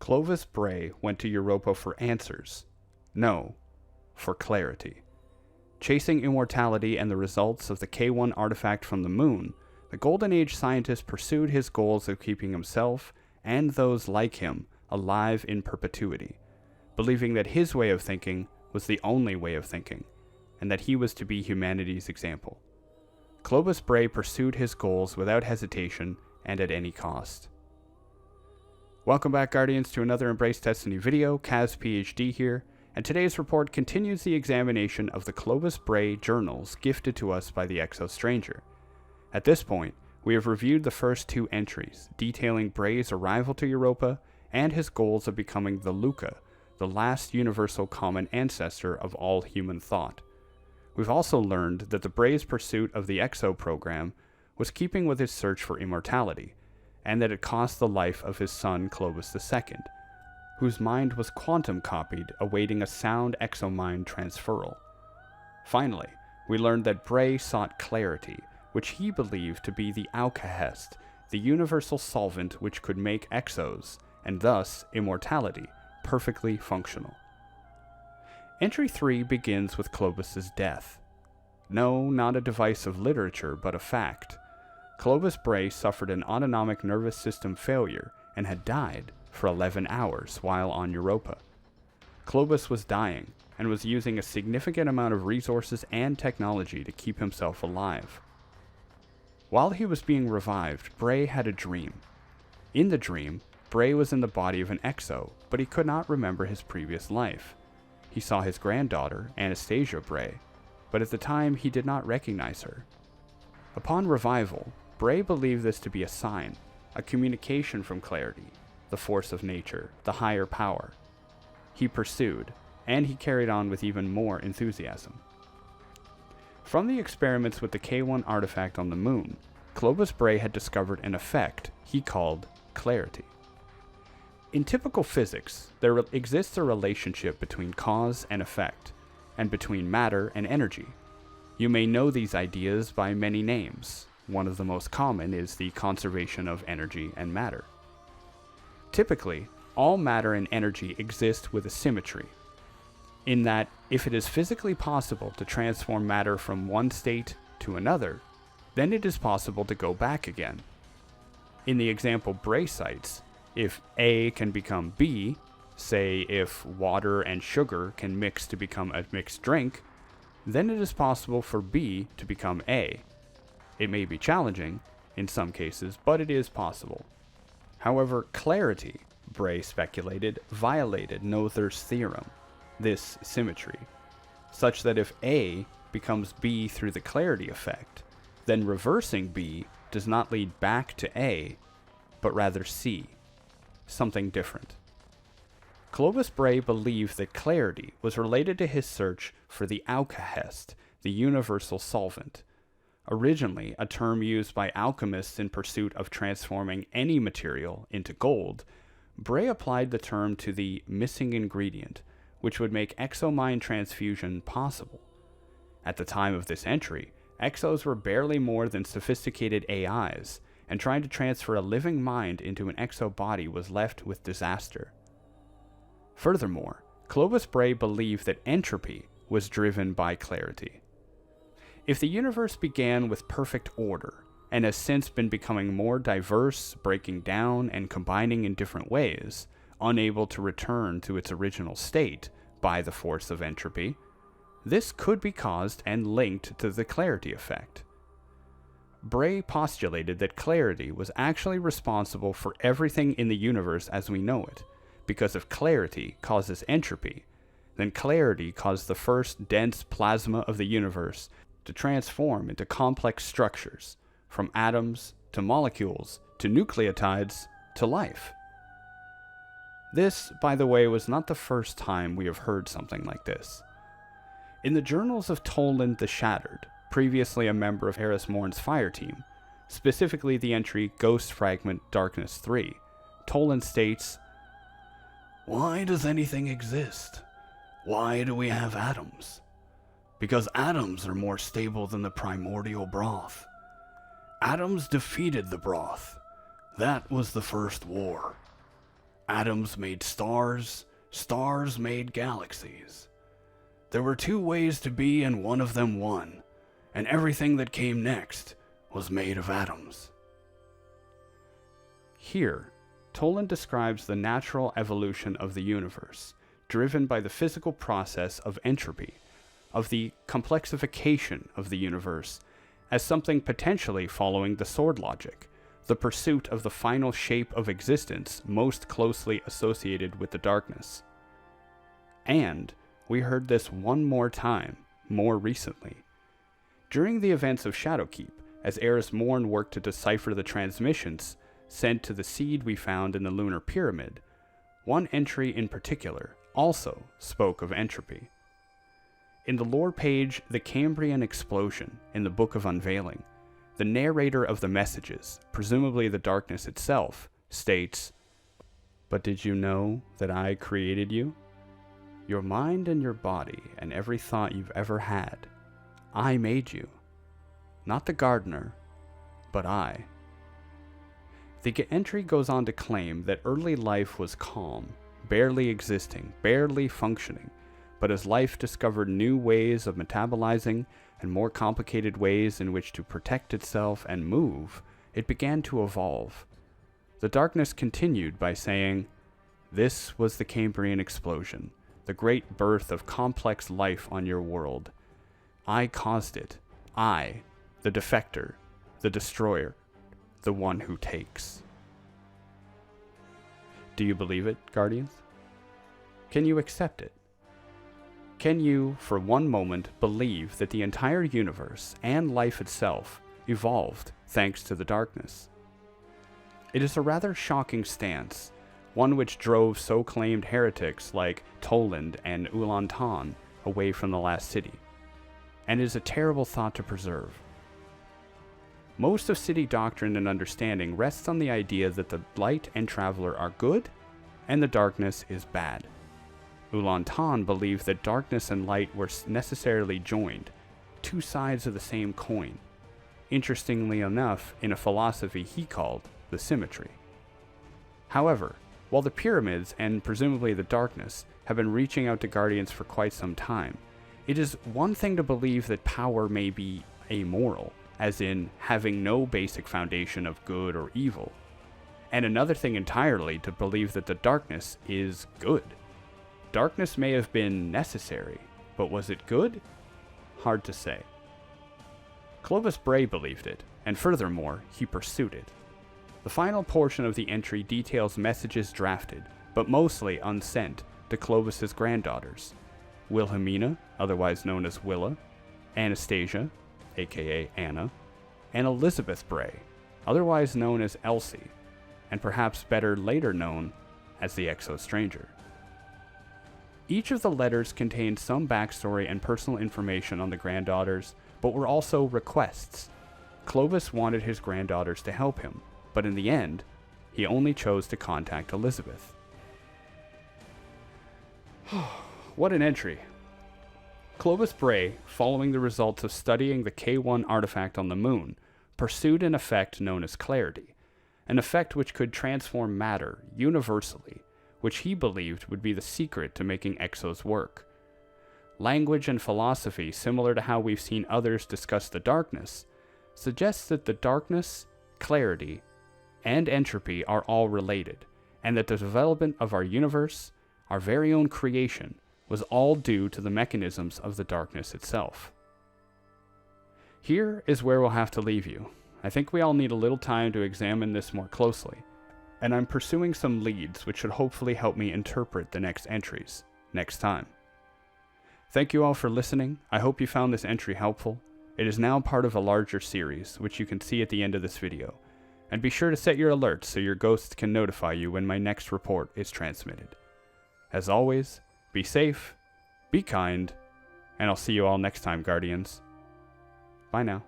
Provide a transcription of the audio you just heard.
Clovis Bray went to Europa for answers. No, for clarity. Chasing immortality and the results of the K1 artifact from the moon, the Golden Age scientist pursued his goals of keeping himself and those like him alive in perpetuity, believing that his way of thinking was the only way of thinking, and that he was to be humanity's example. Clovis Bray pursued his goals without hesitation and at any cost. Welcome back, Guardians, to another Embrace Destiny video. Kaz PhD here, and today's report continues the examination of the Clovis Bray journals gifted to us by the Exo Stranger. At this point, we have reviewed the first two entries, detailing Bray's arrival to Europa and his goals of becoming the Luca, the last universal common ancestor of all human thought. We've also learned that the Bray's pursuit of the Exo program was keeping with his search for immortality, and that it cost the life of his son Clovis II, whose mind was quantum copied, awaiting a sound exomind transferal. Finally, we learned that Bray sought clarity, which he believed to be the Alkahest, the universal solvent which could make exos, and thus immortality, perfectly functional. Entry 3 begins with Clovis's death. No, not a device of literature, but a fact. Clovis Bray suffered an autonomic nervous system failure and had died for 11 hours while on Europa. Clovis was dying and was using a significant amount of resources and technology to keep himself alive. While he was being revived, Bray had a dream. In the dream, Bray was in the body of an exo, but he could not remember his previous life. He saw his granddaughter, Anastasia Bray, but at the time he did not recognize her. Upon revival, Bray believed this to be a sign, a communication from clarity, the force of nature, the higher power. He pursued, and he carried on with even more enthusiasm. From the experiments with the K1 artifact on the moon, Clovis Bray had discovered an effect he called clarity. In typical physics, there exists a relationship between cause and effect, and between matter and energy. You may know these ideas by many names. One of the most common is the conservation of energy and matter. Typically, all matter and energy exist with a symmetry, in that if it is physically possible to transform matter from one state to another, then it is possible to go back again. In the example Bray cites, if A can become B, say if water and sugar can mix to become a mixed drink, then it is possible for B to become A. It may be challenging in some cases, but it is possible. However, clarity, Bray speculated, violated Noether's theorem, this symmetry, such that if A becomes B through the clarity effect, then reversing B does not lead back to A, but rather C, something different. Clovis Bray believed that clarity was related to his search for the Alkahest, the universal solvent. Originally a term used by alchemists in pursuit of transforming any material into gold, Bray applied the term to the missing ingredient, which would make exomind transfusion possible. At the time of this entry, exos were barely more than sophisticated AIs, and trying to transfer a living mind into an exo body was left with disaster. Furthermore, Clovis Bray believed that entropy was driven by clarity. If the universe began with perfect order, and has since been becoming more diverse, breaking down and combining in different ways, unable to return to its original state by the force of entropy, this could be caused and linked to the clarity effect. Bray postulated that clarity was actually responsible for everything in the universe as we know it, because if clarity causes entropy, then clarity caused the first dense plasma of the universe to transform into complex structures, from atoms to molecules to nucleotides to life. This, by the way, was not the first time we have heard something like this. In the journals of Toland the Shattered, previously a member of Eris Morn's fire team, specifically the entry Ghost Fragment Darkness 3, Toland states, "Why does anything exist? Why do we have atoms? Because atoms are more stable than the primordial broth. Atoms defeated the broth. That was the first war. Atoms made stars, stars made galaxies. There were two ways to be, and one of them won, and everything that came next was made of atoms. Here, Toland describes the natural evolution of the universe, driven by the physical process of entropy, of the complexification of the universe, as something potentially following the sword logic, the pursuit of the final shape of existence most closely associated with the darkness. And we heard this one more time, more recently. During the events of Shadowkeep, as Eris Morn worked to decipher the transmissions sent to the seed we found in the lunar pyramid, one entry in particular also spoke of entropy. In the lore page, The Cambrian Explosion, in the Book of Unveiling, the narrator of the messages, presumably the darkness itself, states, "But did you know that I created you? Your mind and your body and every thought you've ever had. I made you. Not the gardener, but I." The entry goes on to claim that early life was calm, barely existing, barely functioning, but as life discovered new ways of metabolizing and more complicated ways in which to protect itself and move, it began to evolve. The darkness continued by saying, "This was the Cambrian explosion, the great birth of complex life on your world. I caused it. I, the defector, the destroyer, the one who takes." Do you believe it, Guardians? Can you accept it? Can you, for one moment, believe that the entire universe and life itself evolved thanks to the darkness? It is a rather shocking stance, one which drove so-claimed heretics like Toland and Ulan Tan away from the last city, and is a terrible thought to preserve. Most of city doctrine and understanding rests on the idea that the light and traveler are good, and the darkness is bad. Ulan Tan believed that darkness and light were necessarily joined, two sides of the same coin, interestingly enough in a philosophy he called the symmetry. However, while the pyramids and presumably the darkness have been reaching out to Guardians for quite some time, it is one thing to believe that power may be amoral, as in having no basic foundation of good or evil, and another thing entirely to believe that the darkness is good. Darkness may have been necessary, but was it good? Hard to say. Clovis Bray believed it, and furthermore, he pursued it. The final portion of the entry details messages drafted, but mostly unsent, to Clovis's granddaughters, Wilhelmina, otherwise known as Willa, Anastasia, aka Anna, and Elizabeth Bray, otherwise known as Elsie, and perhaps better later known as the Exo-Stranger. Each of the letters contained some backstory and personal information on the granddaughters, but were also requests. Clovis wanted his granddaughters to help him, but in the end, he only chose to contact Elizabeth. What an entry. Clovis Bray, following the results of studying the K1 artifact on the moon, pursued an effect known as clarity, an effect which could transform matter universally, which he believed would be the secret to making Exos work. Language and philosophy, similar to how we've seen others discuss the darkness, suggests that the darkness, clarity, and entropy are all related, and that the development of our universe, our very own creation, was all due to the mechanisms of the darkness itself. Here is where we'll have to leave you. I think we all need a little time to examine this more closely, and I'm pursuing some leads which should hopefully help me interpret the next entries next time. Thank you all for listening. I hope you found this entry helpful. It is now part of a larger series, which you can see at the end of this video, and be sure to set your alerts so your ghosts can notify you when my next report is transmitted. As always, be safe, be kind, and I'll see you all next time, Guardians. Bye now.